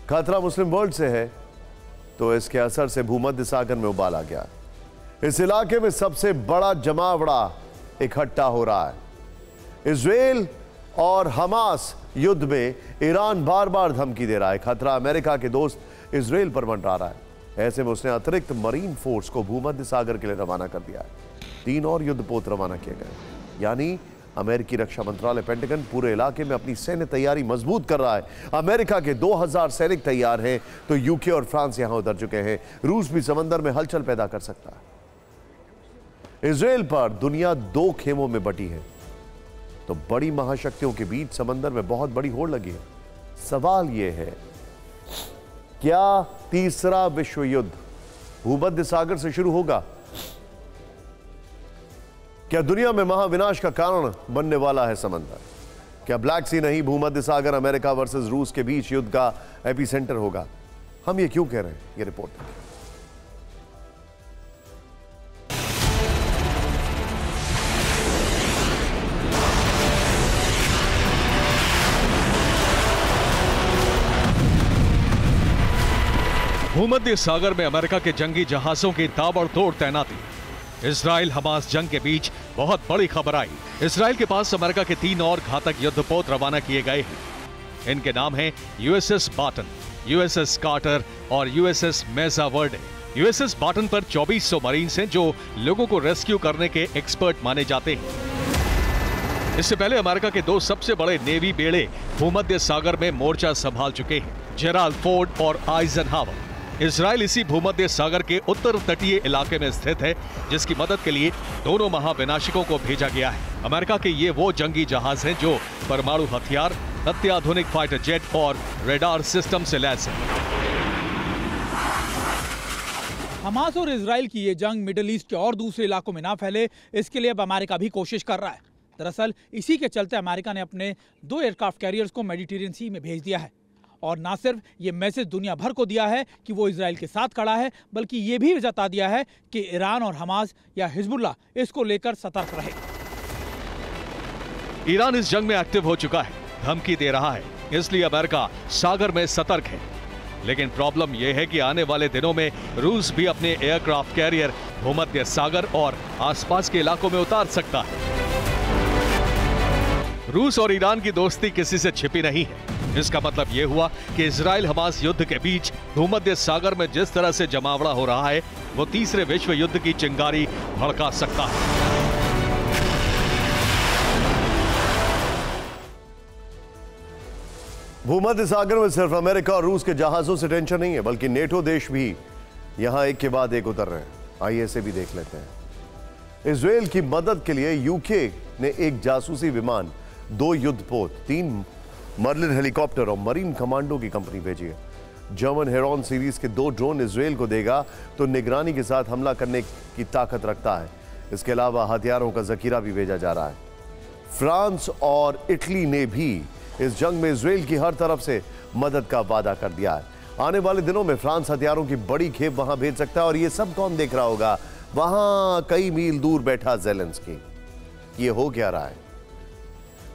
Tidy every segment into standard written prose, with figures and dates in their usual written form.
खतरा मुस्लिम वर्ल्ड से है तो इसके असर से भूमध्य सागर में उबाल आ गया। इस इलाके में सबसे बड़ा जमावड़ा इकट्ठा हो रहा है। इजराइल और हमास युद्ध में ईरान बार बार धमकी दे रहा है। खतरा अमेरिका के दोस्त इजराइल पर मंडरा रहा है। ऐसे में उसने अतिरिक्त मरीन फोर्स को भूमध्य सागर के लिए रवाना कर दिया है। 3 और युद्धपोत रवाना किए गए। यानी अमेरिकी रक्षा मंत्रालय पेंटागन पूरे इलाके में अपनी सैन्य तैयारी मजबूत कर रहा है। अमेरिका के 2000 सैनिक तैयार हैं तो यूके और फ्रांस यहां उतर चुके हैं। रूस भी समंदर में हलचल पैदा कर सकता है। इजराइल पर दुनिया 2 खेमों में बटी है तो बड़ी महाशक्तियों के बीच समंदर में बहुत बड़ी होड़ लगी है। सवाल यह है, क्या तीसरा विश्व युद्ध भूमध्य सागर से शुरू होगा? क्या दुनिया में महाविनाश का कारण बनने वाला है समंदर? क्या ब्लैक सी नहीं, भूमध्य सागर अमेरिका वर्सेस रूस के बीच युद्ध का एपिसेंटर होगा? हम ये क्यों कह रहे हैं, ये रिपोर्ट देखिए। भूमध्य सागर में अमेरिका के जंगी जहाजों की ताबड़तोड़ तैनाती। इजराइल हमास जंग के बीच बहुत बड़ी खबर आई। इजराइल के पास अमेरिका के 3 और घातक युद्धपोत रवाना किए गए हैं। इनके नाम हैं यूएसएस बाटन, यूएसएस कार्टर और यूएसएस मेजा वर्डे। यूएसएस बाटन पर 2400 मरीन्स हैं जो लोगों को रेस्क्यू करने के एक्सपर्ट माने जाते हैं। इससे पहले अमेरिका के 2 सबसे बड़े नेवी बेड़े भूमध्य सागर में मोर्चा संभाल चुके हैं, जेराल्ड फोर्ड और आइजनहावर। इजराइल इसी भूमध्य सागर के उत्तर तटीय इलाके में स्थित है, जिसकी मदद के लिए दोनों महाविनाशकों को भेजा गया है। अमेरिका के ये वो जंगी जहाज हैं जो परमाणु हथियार, अत्याधुनिक फाइटर जेट और रेडार सिस्टम से लैस हैं। हमास और इजराइल की ये जंग मिडिल ईस्ट के और दूसरे इलाकों में ना फैले, इसके लिए अब अमेरिका भी कोशिश कर रहा है। दरअसल इसी के चलते अमेरिका ने अपने 2 एयरक्राफ्ट कैरियर्स को मेडिटेरियन सी में भेज दिया है। और ना सिर्फ ये मैसेज दुनिया भर को दिया है कि वो इजराइल के साथ खड़ा है, बल्कि ये भी जता दिया है कि ईरान और हमास या हिजबुल्लाह इसको लेकर सतर्क रहे। ईरान इस जंग में एक्टिव हो चुका है, धमकी दे रहा है, इसलिए अमेरिका सागर में सतर्क है। लेकिन प्रॉब्लम यह है कि आने वाले दिनों में रूस भी अपने एयरक्राफ्ट कैरियर भूमध्य सागर और आसपास के इलाकों में उतार सकता है। रूस और ईरान की दोस्ती किसी से छिपी नहीं है। इसका मतलब यह हुआ कि इजराइल हमास युद्ध के बीच भूमध्य सागर में जिस तरह से जमावड़ा हो रहा है, वो तीसरे विश्व युद्ध की चिंगारी भड़का सकता है। भूमध्य सागर में सिर्फ अमेरिका और रूस के जहाजों से टेंशन नहीं है, बल्कि नेटो देश भी यहां एक के बाद एक उतर रहे हैं। आइए इसे भी देख लेते हैं। इजराइल की मदद के लिए यूके ने एक जासूसी विमान, 2 युद्धपोत, 3 मर्लिन हेलीकॉप्टर और मरीन कमांडो की कंपनी भेजी है। जर्मन हेरॉन सीरीज के 2 ड्रोन इजराइल को देगा तो निगरानी के साथ हमला करने की ताकत रखता है। इसके अलावा हथियारों का जखीरा भी भेजा जा रहा है। फ्रांस और इटली ने भी इस जंग में इजराइल की हर तरफ से मदद का वादा कर दिया है। आने वाले दिनों में फ्रांस हथियारों की बड़ी खेप वहां भेज सकता है। और ये सब कौन देख रहा होगा? वहां कई मील दूर बैठा ज़ेलेंस्की। ये हो क्या रहा है?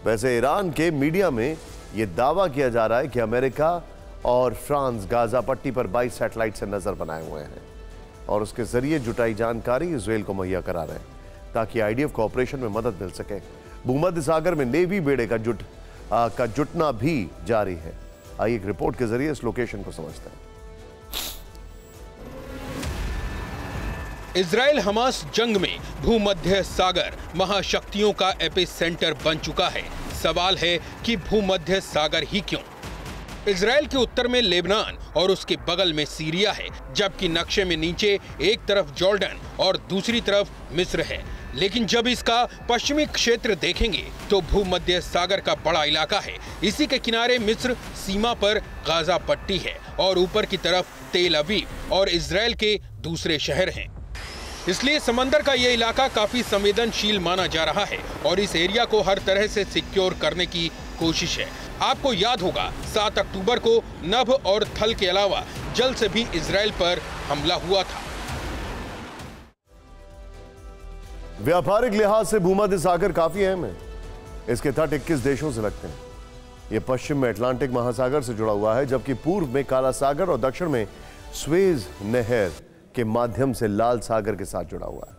वैसे ईरान के मीडिया में यह दावा किया जा रहा है कि अमेरिका और फ्रांस गाजा पट्टी पर 22 सैटेलाइट से नजर बनाए हुए हैं और उसके जरिए जुटाई जानकारी इजराइल को मुहैया करा रहे हैं ताकि आईडीएफ को ऑपरेशन में मदद मिल सके। भूमध्य सागर में नेवी बेड़े का जुटना भी जारी है। आइए एक रिपोर्ट के जरिए इस लोकेशन को समझते हैं। इजराइल हमास जंग में भूमध्य सागर महाशक्तियों का एपिसेंटर बन चुका है। सवाल है कि भूमध्य सागर ही क्यों? इजराइल के उत्तर में लेबनान और उसके बगल में सीरिया है, जबकि नक्शे में नीचे एक तरफ जॉर्डन और दूसरी तरफ मिस्र है। लेकिन जब इसका पश्चिमी क्षेत्र देखेंगे तो भूमध्य सागर का बड़ा इलाका है। इसी के किनारे मिस्र सीमा पर गाजा पट्टी है और ऊपर की तरफ तेल अवीव और इजराइल के दूसरे शहर हैं। इसलिए समंदर का ये इलाका काफी संवेदनशील माना जा रहा है और इस एरिया को हर तरह से सिक्योर करने की कोशिश है। आपको याद होगा 7 अक्टूबर को नभ और थल के अलावा जल से भी इजराइल पर हमला हुआ था। व्यापारिक लिहाज से भूमध्य सागर काफी अहम है। इसके तट 21 देशों से लगते हैं। यह पश्चिम में अटलांटिक महासागर से जुड़ा हुआ है, जबकि पूर्व में काला सागर और दक्षिण में स्वेज नहर के माध्यम से लाल सागर के साथ जुड़ा हुआ है।